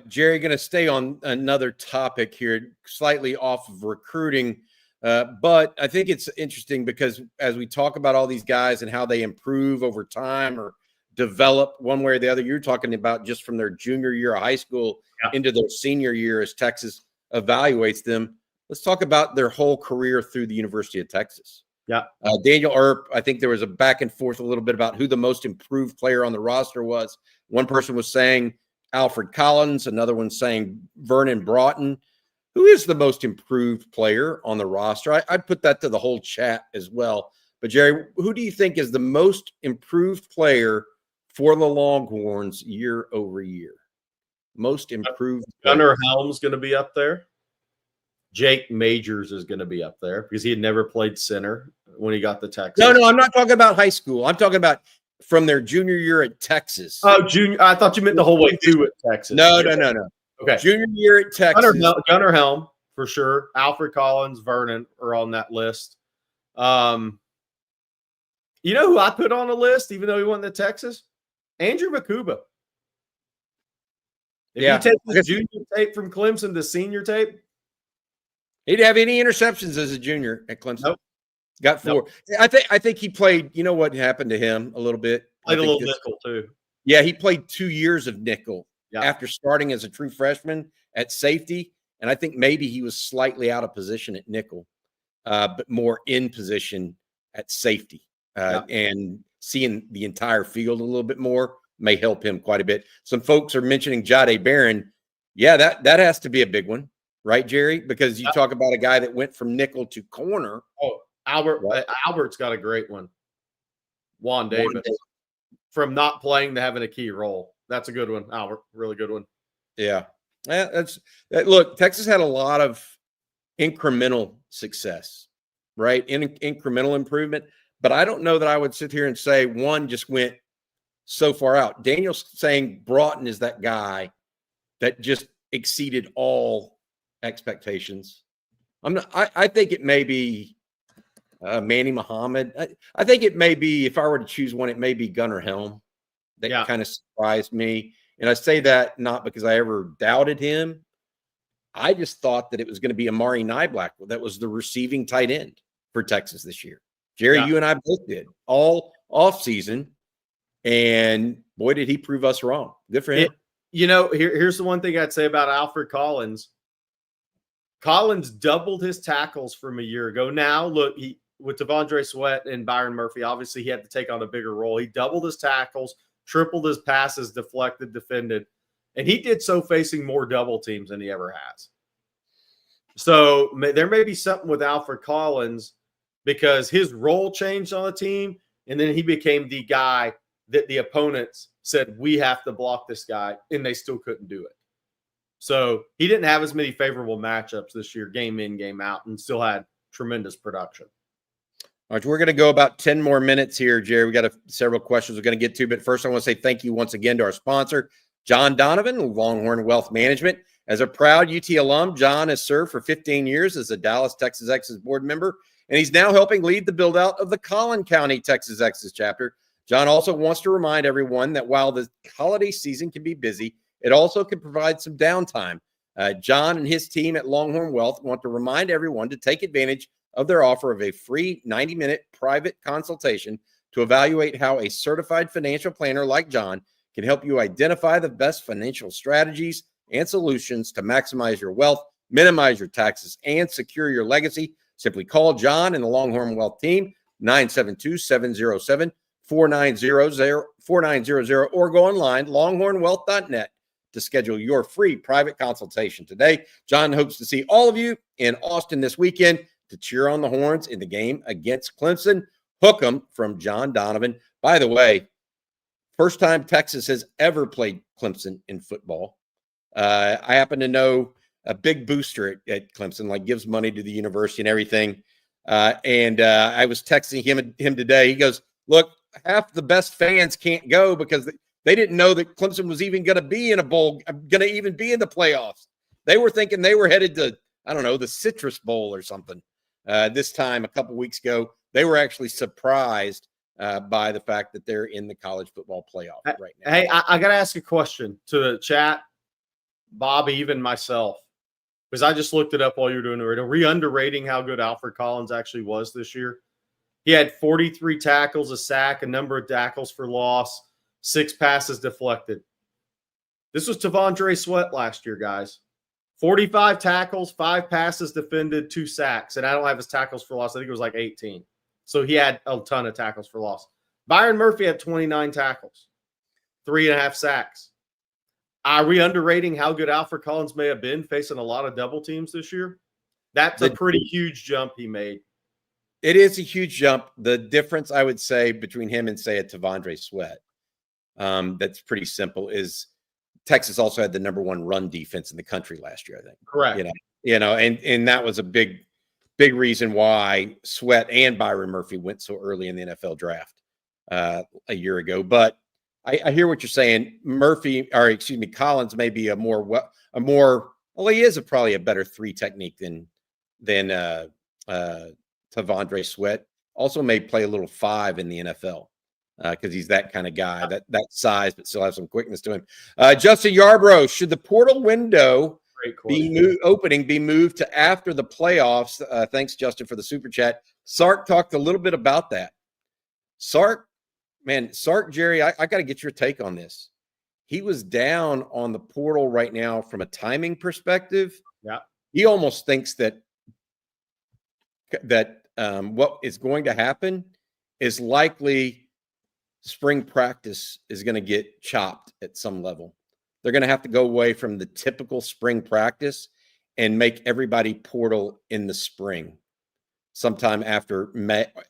[SPEAKER 1] Jerry, going to stay on another topic here, slightly off of recruiting. But I think it's interesting because as we talk about all these guys and how they improve over time or develop one way or the other, you're talking about just from their junior year of high school into their senior year as Texas evaluates them. Let's talk about their whole career through the University of Texas.
[SPEAKER 2] Yeah.
[SPEAKER 1] Daniel Earp, I think there was a back and forth a little bit about who the most improved player on the roster was. One person was saying Alfred Collins, another one saying Vernon Broughton. Who is the most improved player on the roster? I'd put that to the whole chat as well. But, Jerry, who do you think is the most improved player for the Longhorns year over year? Most improved player.
[SPEAKER 2] Gunnar Helm's going to be up there. Jake Majors is going to be up there because he had never played center when he got to Texas.
[SPEAKER 1] No, I'm not talking about high school. I'm talking about from their junior year at Texas.
[SPEAKER 2] Oh, junior. I thought you meant the whole way through at Texas.
[SPEAKER 1] No.
[SPEAKER 2] Okay.
[SPEAKER 1] Junior year at Texas.
[SPEAKER 2] Gunnar Helm, for sure. Alfred Collins, Vernon are on that list. You know who I put on a list, even though he went to Texas? Andrew Makuba. If you take the junior tape from Clemson to senior tape,
[SPEAKER 1] he didn't have any interceptions as a junior at Clemson.
[SPEAKER 2] Nope.
[SPEAKER 1] Got 4.
[SPEAKER 2] Nope.
[SPEAKER 1] I think he played. You know what happened to him a little bit?
[SPEAKER 2] Played a little nickel too.
[SPEAKER 1] Yeah, he played 2 years of nickel after starting as a true freshman at safety, and I think maybe he was slightly out of position at nickel, but more in position at safety. And seeing the entire field a little bit more may help him quite a bit. Some folks are mentioning Jade Barron. Yeah, that has to be a big one. Right, Jerry? Because you talk about a guy that went from nickel to corner.
[SPEAKER 2] Oh, Albert's got a great one. Juan Davis. From not playing to having a key role. That's a good one, Albert. Really good one.
[SPEAKER 1] Yeah. Look, Texas had a lot of incremental success, right? Incremental improvement. But I don't know that I would sit here and say one just went so far out. Daniel's saying Broughton is that guy that just exceeded all expectations. I think it may be Manny Muhammad. I think it may be, if I were to choose one, it may be Gunnar Helm. That kind of surprised me. And I say that not because I ever doubted him. I just thought that it was going to be Amari Nyblack that was the receiving tight end for Texas this year. Jerry, you and I both did all off season. And boy, did he prove us wrong. Good for him.
[SPEAKER 2] Here's the one thing I'd say about Alfred Collins. Collins doubled his tackles from a year ago. Now, look, with Devondre Sweat and Byron Murphy, obviously he had to take on a bigger role. He doubled his tackles, tripled his passes, deflected, defended, and he did so facing more double teams than he ever has. So there may be something with Alfred Collins because his role changed on the team, and then he became the guy that the opponents said, we have to block this guy, and they still couldn't do it. So he didn't have as many favorable matchups this year, game in, game out, and still had tremendous production.
[SPEAKER 1] All right, we're going to go about 10 more minutes here, Jerry. We got several questions we're going to get to, but first I want to say thank you once again to our sponsor, John Donovan, Longhorn Wealth Management. As a proud UT alum, John has served for 15 years as a Dallas Texas Exes board member, and he's now helping lead the build-out of the Collin County Texas Exes chapter. John also wants to remind everyone that while the holiday season can be busy, it also can provide some downtime. John and his team at Longhorn Wealth want to remind everyone to take advantage of their offer of a free 90-minute private consultation to evaluate how a certified financial planner like John can help you identify the best financial strategies and solutions to maximize your wealth, minimize your taxes, and secure your legacy. Simply call John and the Longhorn Wealth team, 972-707-4900, or go online, longhornwealth.net, to schedule your free private consultation today. John hopes to see all of you in Austin this weekend to cheer on the Horns in the game against Clemson. Hook 'em from John Donovan. By the way, first time Texas has ever played Clemson in football. I happen to know a big booster at Clemson, like gives money to the university and everything. I was texting him today. He goes, look, half the best fans can't go because they didn't know that Clemson was even going to be in a bowl, going to even be in the playoffs. They were thinking they were headed to, I don't know, the Citrus Bowl or something. This time, a couple weeks ago, they were actually surprised by the fact that they're in the college football playoff right now.
[SPEAKER 2] Hey, I got to ask a question to the chat, Bob, even myself, because I just looked it up while you were doing it. Are we underrating how good Alfred Collins actually was this year? He had 43 tackles, a sack, a number of tackles for loss, 6 passes deflected. This was T'Vondre Sweat last year, guys. 45 tackles, 5 passes defended, 2 sacks. And I don't have his tackles for loss. I think it was like 18. So he had a ton of tackles for loss. Byron Murphy had 29 tackles, 3.5 sacks. Are we underrating how good Alfred Collins may have been facing a lot of double teams this year? That's a pretty huge jump he made.
[SPEAKER 1] It is a huge jump. The difference, I would say, between him and, say, a T'Vondre Sweat, that's pretty simple, is Texas also had the #1 run defense in the country last year, I think.
[SPEAKER 2] Correct.
[SPEAKER 1] And that was a big reason why Sweat and Byron Murphy went so early in the NFL draft a year ago. But I hear what you're saying. Collins may be well, he is probably a better 3 technique than T'Vondre Sweat. Also may play a little 5 in the NFL. Because he's that kind of guy, that size, but still have some quickness to him. Justin Yarbrough, should the portal window be moved to after the playoffs? Thanks, Justin, for the super chat. Sark talked a little bit about that. Sark, Jerry, I got to get your take on this. He was down on the portal right now from a timing perspective.
[SPEAKER 2] Yeah,
[SPEAKER 1] he almost thinks that what is going to happen is likely spring practice is going to get chopped at some level. They're going to have to go away from the typical spring practice and make everybody portal in the spring, sometime after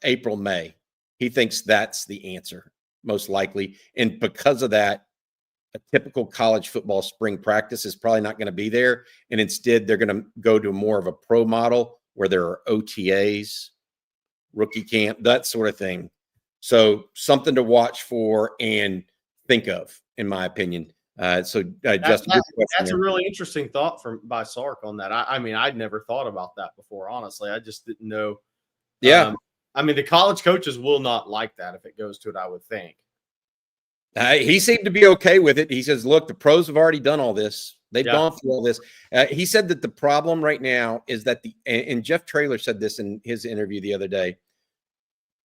[SPEAKER 1] April, May. He thinks that's the answer, most likely. And because of that, a typical college football spring practice is probably not going to be there. And instead, they're going to go to more of a pro model where there are OTAs, rookie camp, that sort of thing. So something to watch for and think of, in my opinion. Justin,
[SPEAKER 2] that's a really interesting thought by Sark on that. I mean, I'd never thought about that before, honestly. I just didn't know.
[SPEAKER 1] Yeah.
[SPEAKER 2] The college coaches will not like that if it goes to it, I would think.
[SPEAKER 1] He seemed to be okay with it. He says, look, the pros have already done all this. They've gone through all this. He said that the problem right now is that and Jeff Traylor said this in his interview the other day,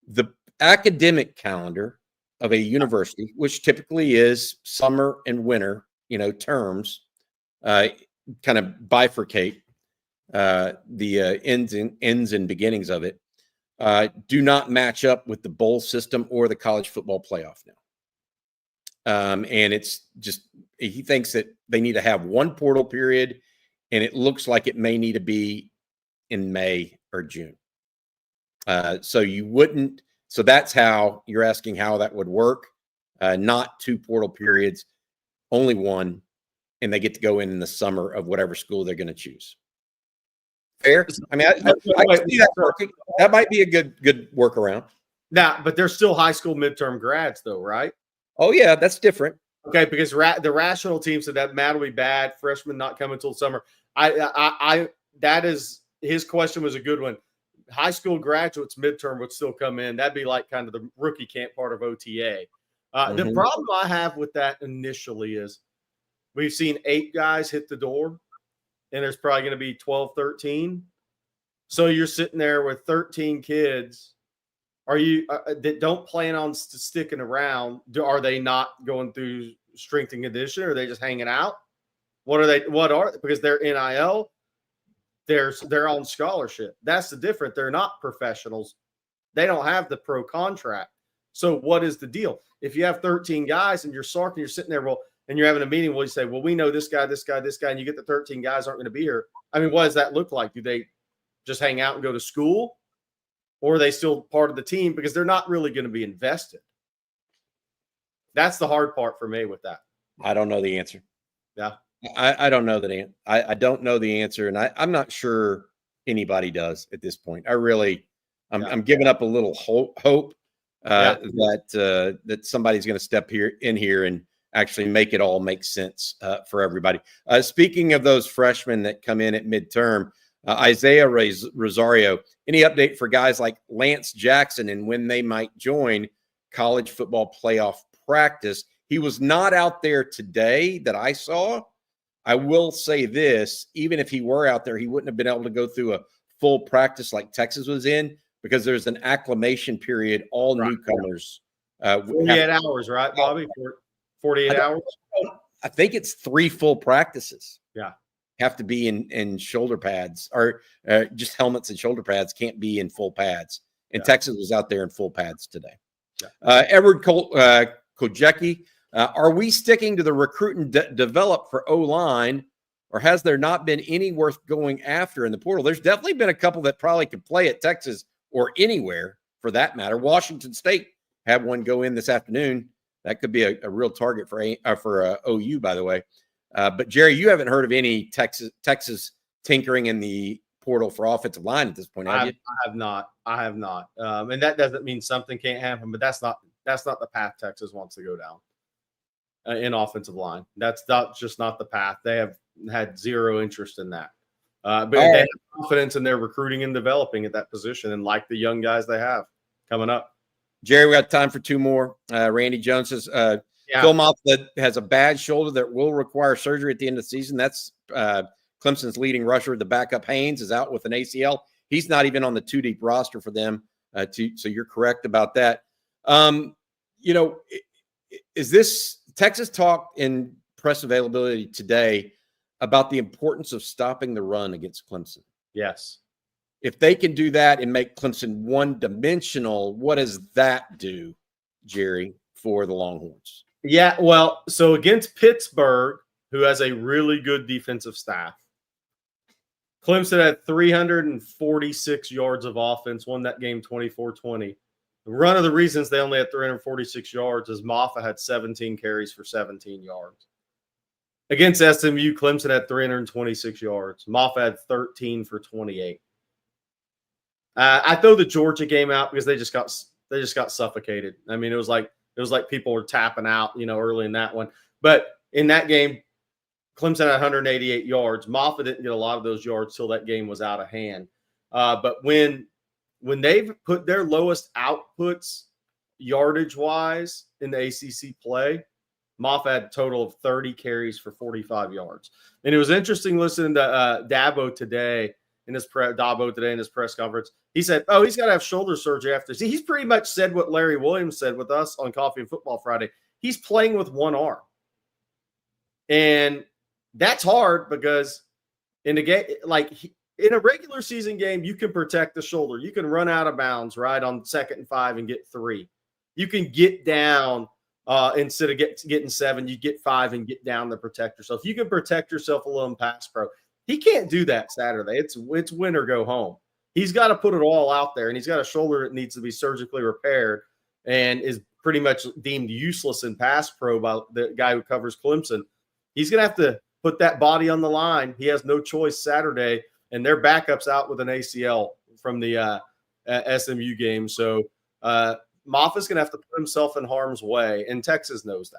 [SPEAKER 1] the academic calendar of a university, which typically is summer and winter, terms, kind of bifurcate the ends and beginnings of it, do not match up with the bowl system or the college football playoff now. And it's just, he thinks that they need to have one portal period and it looks like it may need to be in May or June. So that's how you're asking how that would work. Not 2 portal periods, only 1, and they get to go in the summer of whatever school they're going to choose. Fair? I mean, I can see that working. That might be a good workaround.
[SPEAKER 2] Now, but they're still high school midterm grads, though, right?
[SPEAKER 1] Oh yeah, that's different.
[SPEAKER 2] Okay, because the rational team said that Matt will be bad. Freshmen not coming until summer. That is his question was a good one. High school graduates midterm would still come in. That'd be like kind of the rookie camp part of OTA. The problem I have with that initially is we've seen 8 guys hit the door, and there's probably going to be 12, 13. So you're sitting there with 13 kids. Are you that don't plan on sticking around? Are they not going through strength and conditioning? Or are they just hanging out? Because they're NIL, they're on scholarship. That's the difference. They're not professionals. They don't have the pro contract. So what is the deal? If you have 13 guys and you're Sark and you're sitting there, and you're having a meeting, you say, well, we know this guy, this guy, this guy, and you get the 13 guys aren't going to be here. I mean, what does that look like? Do they just hang out and go to school? Or are they still part of the team? Because they're not really going to be invested. That's the hard part for me with that.
[SPEAKER 1] I don't know the answer.
[SPEAKER 2] Yeah.
[SPEAKER 1] I don't know that. I don't know the answer. And I'm not sure anybody does at this point. I'm giving up a little hope that somebody's going to step in here and actually make it all make sense for everybody. Speaking of those freshmen that come in at midterm, Isaiah Rosario, any update for guys like Lance Jackson and when they might join college football playoff practice? He was not out there today that I saw. I will say this, even if he were out there, he wouldn't have been able to go through a full practice like Texas was in because there's an acclimation period. All newcomers.
[SPEAKER 2] 48 hours, right, Bobby? 48 hours?
[SPEAKER 1] I think it's 3 full practices.
[SPEAKER 2] Yeah.
[SPEAKER 1] Have to be in shoulder pads or just helmets and shoulder pads, can't be in full pads. And Texas was out there in full pads today. Yeah. Edward Kojecki, are we sticking to the recruit and develop for O-line, or has there not been any worth going after in the portal? There's definitely been a couple that probably could play at Texas or anywhere for that matter. Washington State had one go in this afternoon. That could be a real target for OU, by the way. But Jerry, you haven't heard of any Texas tinkering in the portal for offensive line at this point, have you?
[SPEAKER 2] I have not. And that doesn't mean something can't happen, but that's not the path Texas wants to go down in offensive line. That's just not the path. They have had zero interest in that. But they have confidence in their recruiting and developing at that position, and like the young guys they have coming up.
[SPEAKER 1] Jerry, we got time for 2 more. Randy Jones says, Phil Moffitt has a bad shoulder that will require surgery at the end of the season. That's Clemson's leading rusher. The backup Haynes is out with an ACL. He's not even on the 2-deep roster for them. So you're correct about that. Is this Texas talk in press availability today about the importance of stopping the run against Clemson?
[SPEAKER 2] Yes.
[SPEAKER 1] If they can do that and make Clemson one-dimensional, what does that do, Jerry, for the Longhorns?
[SPEAKER 2] Yeah, well, so against Pittsburgh, who has a really good defensive staff, Clemson had 346 yards of offense, won that game 24-20. One of the reasons they only had 346 yards is Moffitt had 17 carries for 17 yards. Against SMU, Clemson had 326 yards. Moffitt had 13 for 28. I throw the Georgia game out because they just got suffocated. I mean, it was like people were tapping out, early in that one. But in that game, Clemson had 188 yards. Moffitt didn't get a lot of those yards till that game was out of hand. But when they've put their lowest outputs yardage-wise in the ACC play, Moffitt had a total of 30 carries for 45 yards. And it was interesting listening to Dabo today in his press conference. He said, he's got to have shoulder surgery after. See, he's pretty much said what Larry Williams said with us on Coffee and Football Friday. He's playing with one arm. And that's hard because in a game, in a regular season game, you can protect the shoulder. You can run out of bounds, right, on 2nd and 5 and get 3. You can get down instead of getting 7, you get 5 and get down to protect yourself. You can protect yourself a little in pass pro. He can't do that Saturday. It's win or go home. He's got to put it all out there, and he's got a shoulder that needs to be surgically repaired and is pretty much deemed useless in pass pro by the guy who covers Clemson. He's going to have to put that body on the line. He has no choice Saturday, and their backup's out with an ACL from the SMU game. So Moffitt's going to have to put himself in harm's way, and Texas knows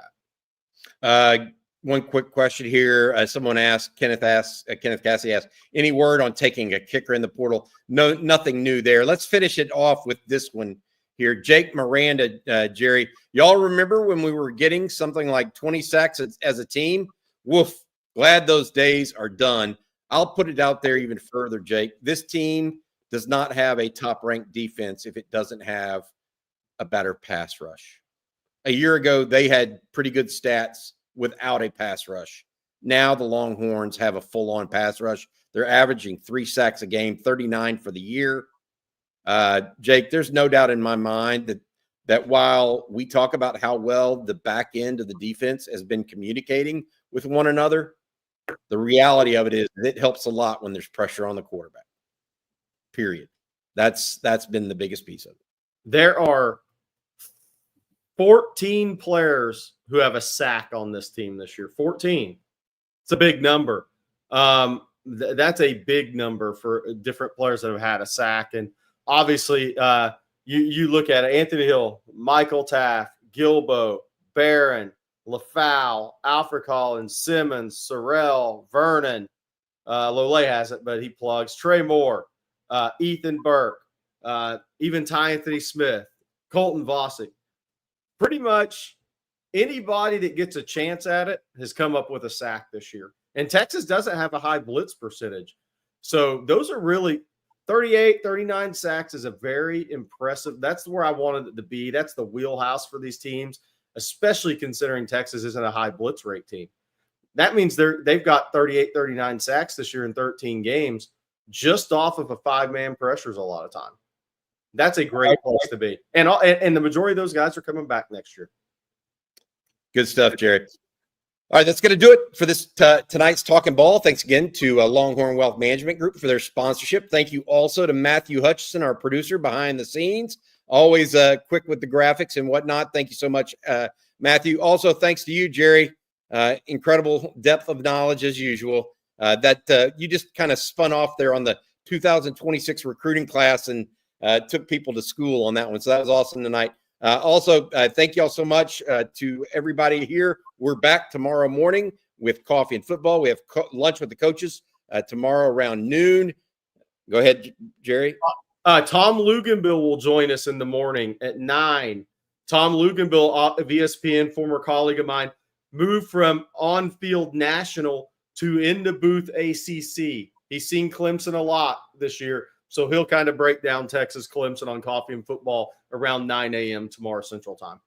[SPEAKER 2] that.
[SPEAKER 1] One quick question here. Someone asked, Kenneth Cassie asked, any word on taking a kicker in the portal? No, nothing new there. Let's finish it off with this one here. Jake Miranda, Jerry, y'all remember when we were getting something like 20 sacks as a team? Woof. Glad those days are done. I'll put it out there even further, Jake. This team does not have a top-ranked defense if it doesn't have a better pass rush. A year ago, they had pretty good stats without a pass rush. Now the Longhorns have a full-on pass rush. They're averaging 3 sacks a game, 39 for the year. Jake, there's no doubt in my mind that while we talk about how well the back end of the defense has been communicating with one another, the reality of it is it helps a lot when there's pressure on the quarterback. Period. That's been the biggest piece of it.
[SPEAKER 2] There are 14 players who have a sack on this team this year. 14. It's a big number. That's a big number for different players that have had a sack. And obviously, you look at it, Anthony Hill, Michael Taft, Gilbo, Barron, LaFowl, Alfred Collins, Simmons, Sorrell, Vernon. Lole has it, but he plugs. Trey Moore, Ethan Burke, even Ty Anthony Smith, Colton Vossick. Pretty much anybody that gets a chance at it has come up with a sack this year. And Texas doesn't have a high blitz percentage. So those are really 38, 39 sacks is a very impressive. That's where I wanted it to be. That's the wheelhouse for these teams, especially considering Texas isn't a high blitz rate team. That means they've got 38, 39 sacks this year in 13 games just off of a 5-man pressures a lot of time. That's a great place to be. And the majority of those guys are coming back next year.
[SPEAKER 1] Good stuff, Jerry. All right, that's going to do it for this tonight's Talkin' Ball. Thanks again to Longhorn Wealth Management Group for their sponsorship. Thank you also to Matthew Hutchison, our producer behind the scenes. Always quick with the graphics and whatnot. Thank you so much, Matthew. Also, thanks to you, Jerry. Incredible depth of knowledge as usual. That you just kind of spun off there on the 2026 recruiting class and took people to school on that one. So that was awesome tonight. Also, thank you all so much to everybody here. We're back tomorrow morning with Coffee and Football. We have lunch with the coaches tomorrow around noon. Go ahead, Jerry.
[SPEAKER 2] Tom Luganbill will join us in the morning at 9. Tom Luganbill of ESPN, former colleague of mine, moved from on-field national to in the booth ACC. He's seen Clemson a lot this year. So he'll kind of break down Texas Clemson on Coffee and Football around 9 a.m. tomorrow Central Time.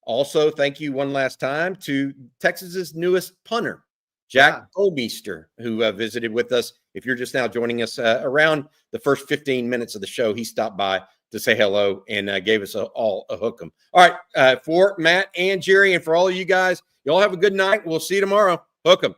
[SPEAKER 1] Also, thank you one last time to Texas's newest punter, Jack Bouw, who visited with us. If you're just now joining us around the first 15 minutes of the show, he stopped by to say hello and gave us all a hook 'em. All right, for Matt and Jerry and for all of you guys, y'all have a good night. We'll see you tomorrow. Hook 'em.